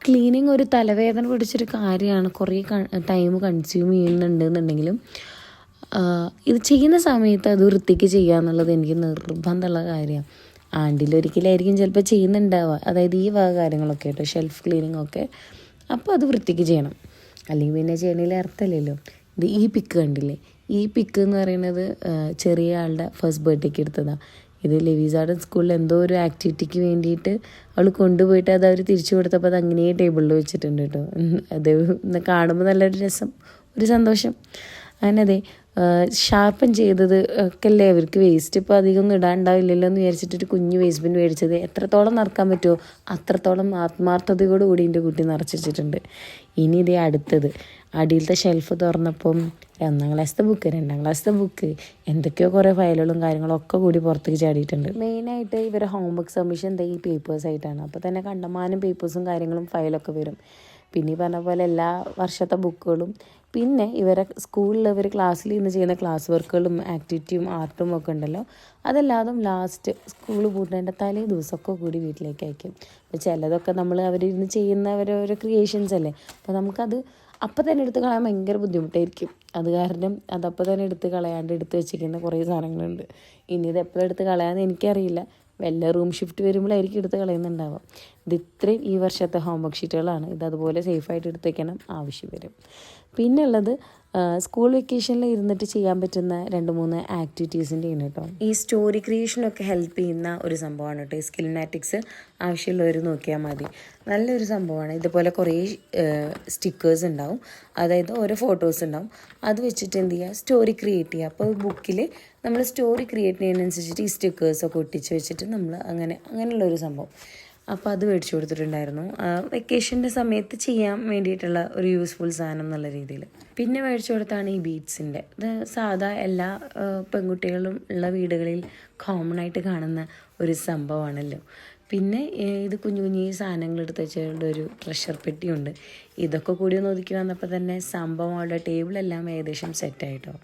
Cleaning ഒരു തലവേദന പിടിച്ചൊരു കാര്യമാണ്. കുറേ ടൈം കൺസ്യൂം ചെയ്യുന്നുണ്ടെന്നുണ്ടെങ്കിലും ഇത് ചെയ്യുന്ന സമയത്ത് അത് വൃത്തിക്ക് ചെയ്യുക എന്നുള്ളത് എനിക്ക് നിർബന്ധമുള്ള കാര്യമാണ്. ആണ്ടിലൊരിക്കലായിരിക്കും ചിലപ്പോൾ ചെയ്യുന്നുണ്ടാവുക, അതായത് ഈ വക കാര്യങ്ങളൊക്കെ കേട്ടോ, ഷെൽഫ് ക്ലീനിങ് ഒക്കെ. അപ്പോൾ അത് വൃത്തിക്ക് ചെയ്യണം, അല്ലെങ്കിൽ പിന്നെ ചെയ്യണതിൽ അർത്ഥമില്ലല്ലോ. ഇത് ഈ പിക്ക് കണ്ടില്ലേ, ഈ പിക്ക് എന്ന് പറയുന്നത് ചെറിയ ആളുടെ ഫസ്റ്റ് ബർത്ത്ഡേക്ക് എടുത്തതാണ്. ഇത് ലെവിസാർഡൻ സ്കൂളിൽ എന്തോ ഒരു ആക്ടിവിറ്റിക്ക് വേണ്ടിയിട്ട് അവൾ കൊണ്ടുപോയിട്ട് അത് അവർ തിരിച്ചു കൊടുത്തപ്പോൾ അത് അങ്ങനെ ടേബിളിൽ വെച്ചിട്ടുണ്ട് കേട്ടോ. അത് കാണുമ്പോൾ നല്ലൊരു രസം, ഒരു സന്തോഷം. അങ്ങനെ അതെ, ഷാർപ്പൻ ചെയ്തത് ഒക്കെ അല്ലേ അവർക്ക് വേസ്റ്റ് ഇപ്പോൾ അധികമൊന്നും ഇടാണ്ടാവില്ലല്ലോ എന്ന് വിചാരിച്ചിട്ടൊരു കുഞ്ഞു വേസ്റ്റ് ബിൻ മേടിച്ചത്. എത്രത്തോളം നിറക്കാൻ പറ്റുമോ അത്രത്തോളം ആത്മാർത്ഥതയോട് കൂടി എൻ്റെ കുട്ടി നിറച്ച് വെച്ചിട്ടുണ്ട്. ഇനി ഇതേ അടുത്തത്, അടിയിലത്തെ ഷെൽഫ് തുറന്നപ്പം 1ാം ക്ലാസ്സിലത്തെ ബുക്ക്, 2ാം ക്ലാസ്സിലത്തെ ബുക്ക്, എന്തൊക്കെയോ കുറേ ഫയലുകളും കാര്യങ്ങളൊക്കെ കൂടി പുറത്തേക്ക് ചാടിയിട്ടുണ്ട്. മെയിനായിട്ട് ഇവരെ ഹോംവർക്ക് സബ്മിഷൻ ഈ പേപ്പേഴ്സായിട്ടാണ്. അപ്പോൾ തന്നെ കണ്ടമാനം പേപ്പേഴ്സും കാര്യങ്ങളും ഫയലൊക്കെ വരും. പിന്നെ ഈ പറഞ്ഞ പോലെ എല്ലാ വർഷത്തെ ബുക്കുകളും, പിന്നെ ഇവരെ സ്കൂളിൽ ഇവർ ക്ലാസ്സിൽ നിന്ന് ചെയ്യുന്ന ക്ലാസ് വർക്കുകളും ആക്ടിവിറ്റിയും ആർട്ടും ഒക്കെ ഉണ്ടല്ലോ, അതെല്ലാതും ലാസ്റ്റ് സ്കൂൾ പൂട്ടുന്നതിൻ്റെ തലേ ദിവസമൊക്കെ കൂടി വീട്ടിലേക്ക് അയക്കും. അപ്പോൾ ചിലതൊക്കെ നമ്മൾ അവരിരുന്ന് ചെയ്യുന്നവരോരോ ക്രിയേഷൻസ് അല്ലേ, അപ്പോൾ നമുക്കത് അപ്പം തന്നെ എടുത്ത് കളയാൻ ഭയങ്കര ബുദ്ധിമുട്ടായിരിക്കും. അത് കാരണം അതപ്പോൾ തന്നെ എടുത്ത് കളയാണ്ട് എടുത്ത് വെച്ചിരിക്കുന്ന കുറേ സാധനങ്ങളുണ്ട്. ഇനി ഇത് എപ്പോഴും എടുത്ത് കളയാമെന്ന് എനിക്കറിയില്ല, വല്ല റൂം ഷിഫ്റ്റ് വരുമ്പോഴായിരിക്കും എടുത്ത് കളയുന്നുണ്ടാവുക. ഇത് ഇത്രയും ഈ വർഷത്തെ ഹോംവർക്ക് ഷീറ്റുകളാണ്. ഇത് അതുപോലെ സേഫായിട്ട് എടുത്ത് വയ്ക്കണം, ആവശ്യം വരും. പിന്നെ ഉള്ളത് സ്കൂൾ വെക്കേഷനിൽ ഇരുന്നിട്ട് ചെയ്യാൻ പറ്റുന്ന 2-3 ആക്ടിവിറ്റീസിൻ്റെ ആണ് കേട്ടോ. ഈ സ്റ്റോറി ക്രിയേഷനൊക്കെ ഹെൽപ്പ് ചെയ്യുന്ന ഒരു സംഭവമാണ് കേട്ടോ ഈ സ്കിൽമാറ്റിക്സ്. ആവശ്യമുള്ളവർ നോക്കിയാൽ മതി, നല്ലൊരു സംഭവമാണ്. ഇതുപോലെ കുറേ സ്റ്റിക്കേഴ്സ് ഉണ്ടാവും, അതായത് ഓരോ ഫോട്ടോസ് ഉണ്ടാവും. അത് വെച്ചിട്ട് എന്ത് ചെയ്യുക, സ്റ്റോറി ക്രിയേറ്റ് ചെയ്യുക. അപ്പോൾ ബുക്കിൽ നമ്മൾ സ്റ്റോറി ക്രിയേറ്റ് ചെയ്യുന്നതിനനുസരിച്ചിട്ട് ഈ സ്റ്റിക്കേഴ്സൊക്കെ ഒട്ടിച്ച് വെച്ചിട്ട് നമ്മൾ അങ്ങനെയുള്ളൊരു സംഭവം. അപ്പോൾ അത് മേടിച്ചു കൊടുത്തിട്ടുണ്ടായിരുന്നു, വെക്കേഷൻ്റെ സമയത്ത് ചെയ്യാൻ വേണ്ടിയിട്ടുള്ള ഒരു യൂസ്ഫുൾ സാധനം എന്നുള്ള രീതിയിൽ. പിന്നെ മേടിച്ചു കൊടുത്താണ് ഈ ബീഡ്സിൻ്റെ. ഇത് സാധാ എല്ലാ പെൺകുട്ടികളും ഉള്ള വീടുകളിൽ കോമൺ ആയിട്ട് കാണുന്ന ഒരു സംഭവമാണല്ലോ. പിന്നെ ഇത് കുഞ്ഞു കുഞ്ഞു സാധനങ്ങൾ എടുത്ത് വെച്ചുകൊണ്ട് ഒരു ട്രഷർ പെട്ടിയുണ്ട്. ഇതൊക്കെ കൂടി ഒന്ന് ഒതുക്കി വന്നപ്പോൾ തന്നെ സംഭവം അവളുടെ ടേബിളെല്ലാം ഏകദേശം സെറ്റായിട്ടോ.